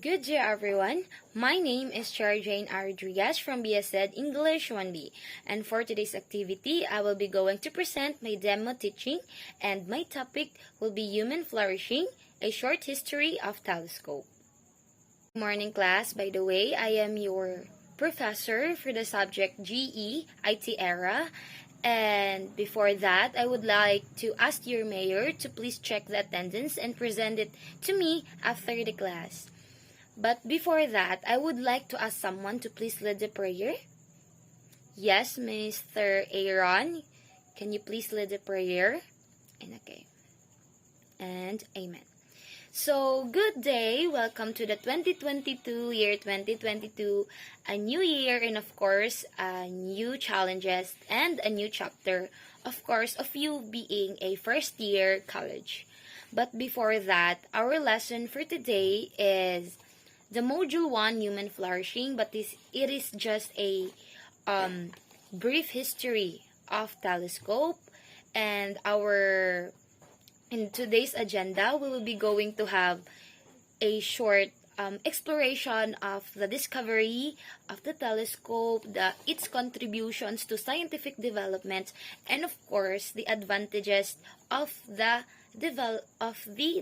Good day everyone, my name is Jane Rodriguez from BSed English 1B, and for today's activity, I will be going to present my demo teaching, and my topic will be Human Flourishing, a short history of telescope. Good morning class, by the way, I am your professor for the subject GE IT era, and before that, I would like to ask your mayor to please check the attendance and present it to me after the class. But before that, I would like to ask someone to please lead the prayer. Yes, Mr. Aaron, can you please lead the prayer? And okay. And amen. So, good day. Welcome to the 2022, year 2022, a new year and of course, new challenges and a new chapter, of course, of you being a first year college. But before that, our lesson for today is the Module 1, Human Flourishing, but it is just a brief history of telescope. And in today's agenda, we will be going to have a short exploration of the discovery of the telescope, its contributions to scientific development, and of course, the advantages of the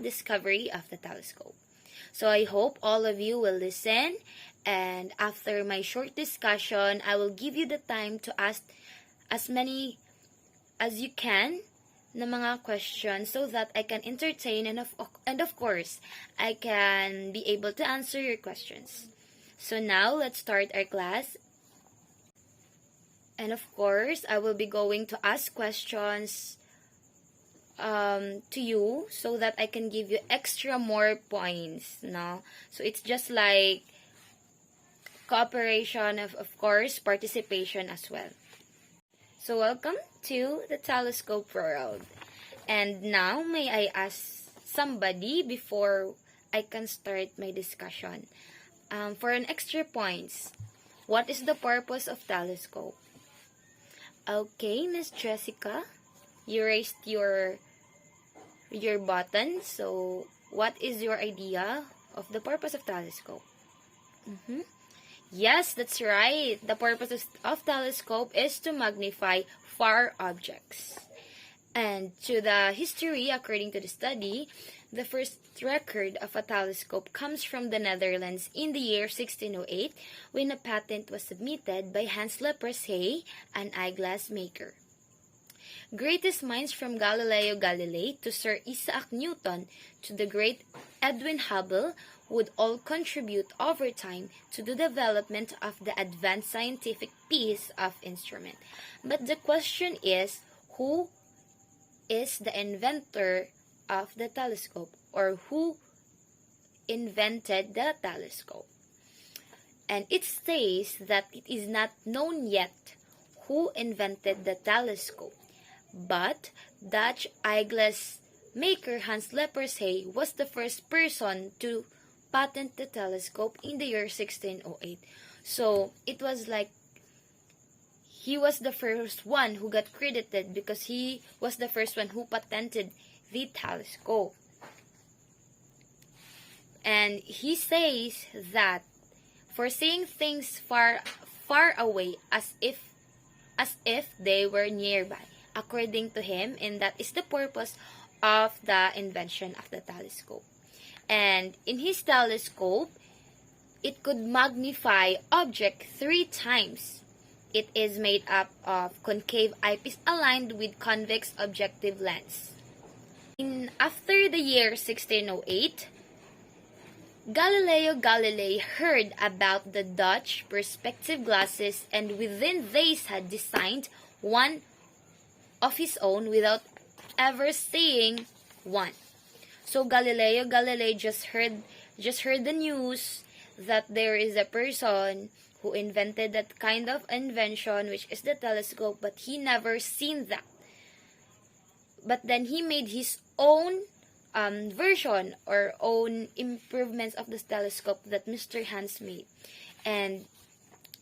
discovery of the telescope. So I hope all of you will listen, and after my short discussion, I will give you the time to ask as many as you can na mga questions so that I can entertain and of course, I can be able to answer your questions. So now, let's start our class. And of course, I will be going to ask questions to you so that I can give you extra more points, no? So it's just like cooperation, of course, participation as well. So welcome to the telescope world. And now, may I ask somebody before I can start my discussion? For an extra points, what is the purpose of telescope? Okay, Miss Jessica, you raised your button. So, what is your idea of the purpose of telescope? Yes, that's right. The purpose of telescope is to magnify far objects. And to the history, according to the study, the first record of a telescope comes from the Netherlands in the year 1608 when a patent was submitted by Hans Lippershey, an eyeglass maker. Greatest minds from Galileo Galilei to Sir Isaac Newton to the great Edwin Hubble would all contribute over time to the development of the advanced scientific piece of instrument. But the question is, who is the inventor of the telescope, or who invented the telescope? And it says that it is not known yet who invented the telescope. But Dutch eyeglass maker Hans Lippershey was the first person to patent the telescope in the year 1608. So it was like he was the first one who got credited because he was the first one who patented the telescope. And he says that for seeing things far away as if they were nearby, according to him, and that is the purpose of the invention of the telescope. And in his telescope, it could magnify object 3 times. It is made up of concave eyepiece aligned with convex objective lens. After the year 1608, Galileo Galilei heard about the Dutch perspective glasses, and within days had designed one of his own without ever seeing one. So Galileo Galilei just heard the news that there is a person who invented that kind of invention, which is the telescope, but he never seen that. But then he made his own version or own improvements of this telescope that Mr. Hans made. And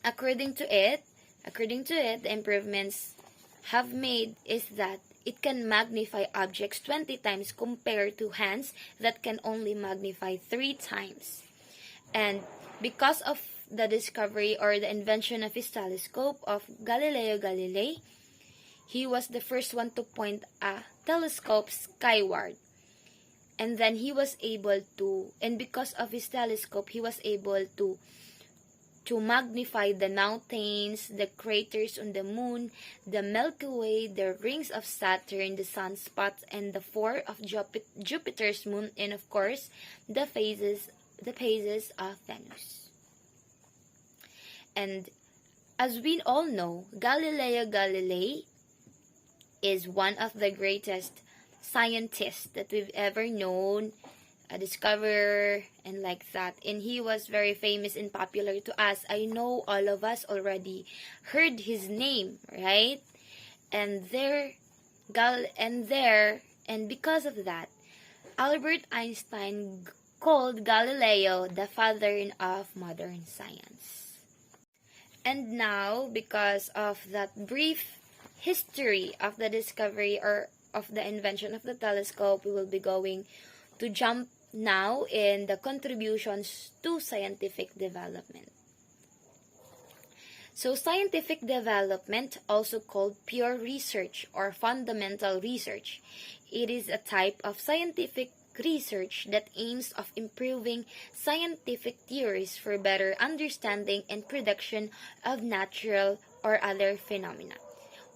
according to it, the improvements have made is that it can magnify objects 20 times compared to Hans that can only magnify 3 times. And because of the discovery or the invention of his telescope of Galileo Galilei, he was the first one to point a telescope skyward. And then he was able to, and because of his telescope, he was able to magnify the mountains, the craters on the moon, the Milky Way, the rings of Saturn, the sunspots, and the four of Jupiter's moon, and of course, the phases of Venus. And as we all know, Galileo Galilei is one of the greatest scientists that we've ever known, a discoverer, and like that. And he was very famous and popular to us. I know all of us already heard his name, right? And because of that, Albert Einstein called Galileo the father of modern science. And now, because of that brief history of the discovery or of the invention of the telescope, we will be going to jump now in the contributions to scientific development. So scientific development, also called pure research or fundamental research, it is a type of scientific research that aims of improving scientific theories for better understanding and prediction of natural or other phenomena.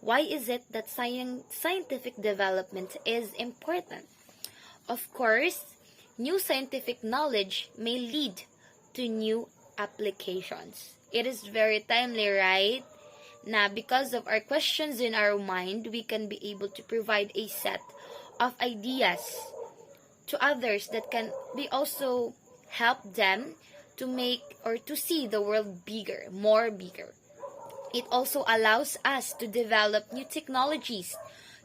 Why is it that scientific development is important? Of course, new scientific knowledge may lead to new applications. It is very timely, right? Na because of our questions in our mind, we can be able to provide a set of ideas to others that can be also help them to make or to see the world bigger, more bigger. It also allows us to develop new technologies,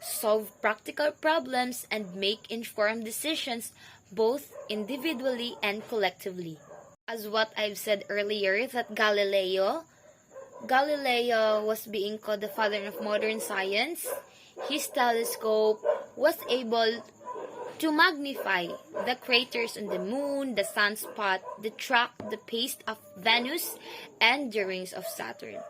solve practical problems, and make informed decisions both individually and collectively. As what I've said earlier, that Galileo was being called the father of modern science. His telescope was able to magnify the craters on the moon, the sunspot, the track, the phase of Venus, and the rings of Saturn.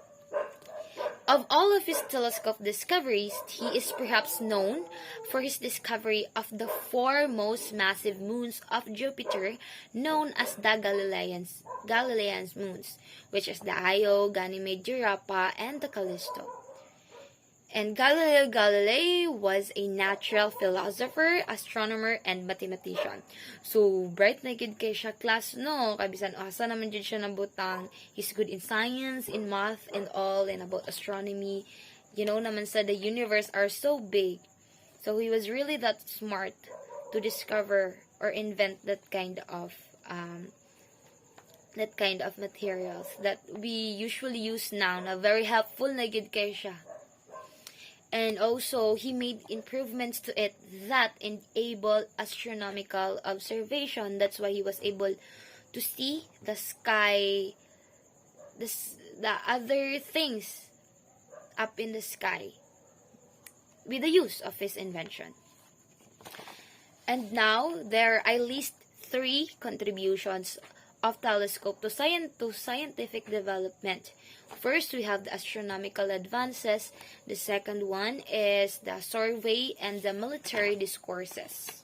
Of all of his telescope discoveries, he is perhaps known for his discovery of the four most massive moons of Jupiter, known as the Galilean moons, which is the Io, Ganymede, Europa, and the Callisto. And Galileo Galilei was a natural philosopher, astronomer, and mathematician. So, bright na gid kay siya class, no? Kabisan asa naman jud siya nabutang. He's good in science, in math, and all, and about astronomy. You know naman sa the universe are so big. So, he was really that smart to discover or invent that kind of materials that we usually use now, na very helpful na gid kay siya. And also, he made improvements to it that enabled astronomical observation. That's why he was able to see the sky, the other things up in the sky with the use of his invention. And now, there are at least 3 contributions of telescope to scientific development. First, we have the astronomical advances. The second one is the survey and the military discourses.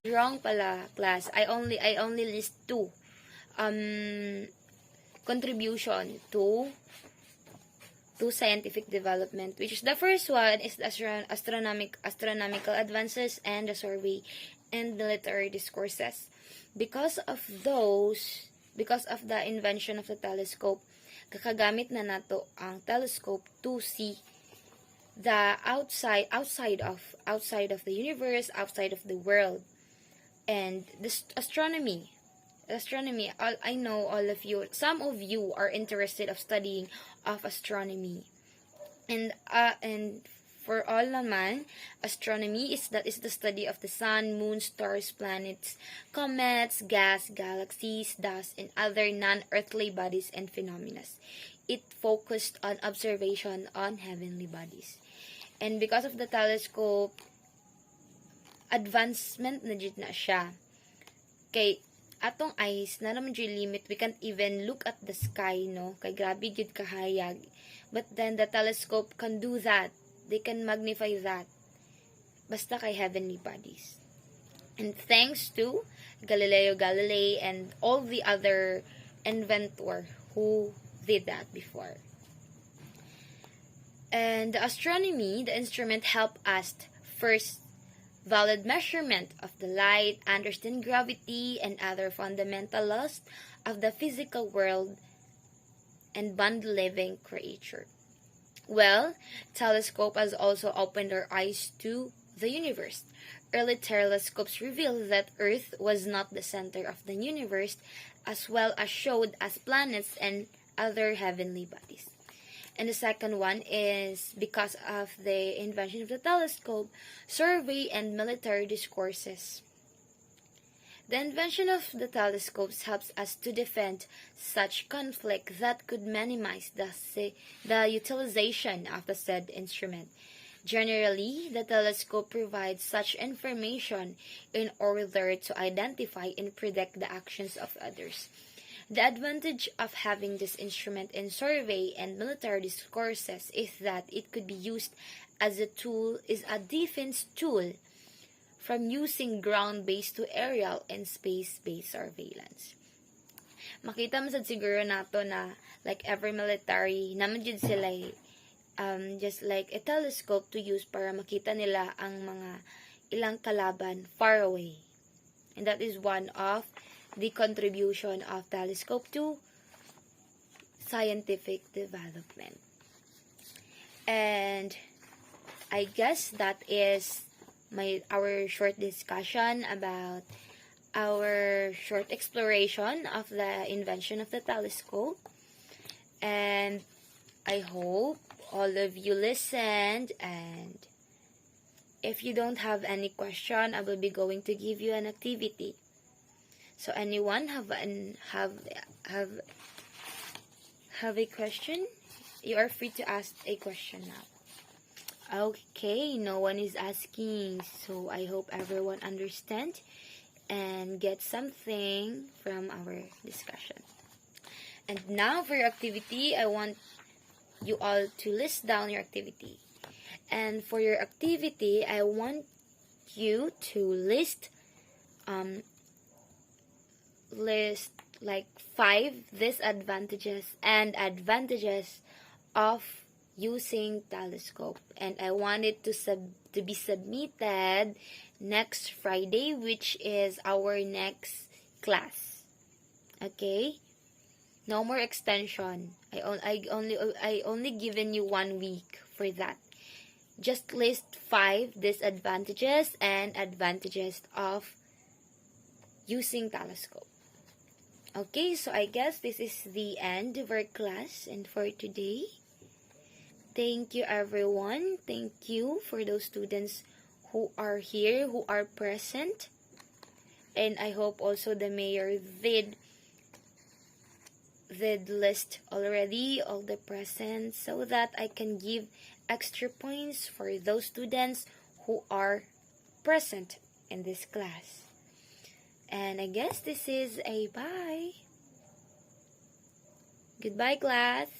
Wrong pala, class. I only list 2 contribution to scientific development, which is the first one is the astronomical advances and the survey and military discourses. Because of the invention of the telescope, kakagamit na nato ang telescope to see the outside of the universe, outside of the world. And this astronomy, I know all of you, some of you are interested of studying of astronomy. And for all naman, astronomy is the study of the sun, moon, stars, planets, comets, gas, galaxies, dust, and other non-earthly bodies and phenomena. It focused on observation on heavenly bodies. And because of the telescope, advancement na jud na siya. Kay atong eyes na naman yung limit, we can't even look at the sky, no? Kay grabe gyud kahayag. But then the telescope can do that. They can magnify that. Basta kay heavenly bodies. And thanks to Galileo Galilei and all the other inventor who did that before. And the astronomy, the instrument helped us first valid measurement of the light, understand gravity and other fundamental laws of the physical world, and bond living creature. Well, telescope has also opened our eyes to the universe. Early telescopes revealed that Earth was not the center of the universe, as well as showed us planets and other heavenly bodies. And the second one is because of the invention of the telescope, survey and military discourses. The invention of the telescopes helps us to defend such conflict that could minimize the utilization of the said instrument. Generally, the telescope provides such information in order to identify and predict the actions of others. The advantage of having this instrument in survey and military discourses is that it could be used as a defense tool from using ground-based to aerial and space-based surveillance. Makita mo sad siguro nato na like every military, naman jud sila just like a telescope to use para makita nila ang mga ilang kalaban far away. And that is one of the contribution of telescope to scientific development. And I guess that is our short discussion about our short exploration of the invention of the telescope. And I hope all of you listened, and if you don't have any question, I will be going to give you an activity. So anyone have a question? You are free to ask a question now. Okay, no one is asking, so I hope everyone understand and get something from our discussion. And now for your activity, I want you all to list down your activity. And for your activity, I want you to list like 5 disadvantages and advantages of using telescope, and I want it to be submitted next Friday, which is our next class. Okay, no more extension. I only given you 1 week for that. Just list 5 disadvantages and advantages of using telescope. Okay, so I guess this is the end of our class and for today. Thank you everyone. Thank you for those students who are here, who are present. And I hope also the mayor did list already all the presents so that I can give extra points for those students who are present in this class. And I guess this is a bye. Goodbye, class.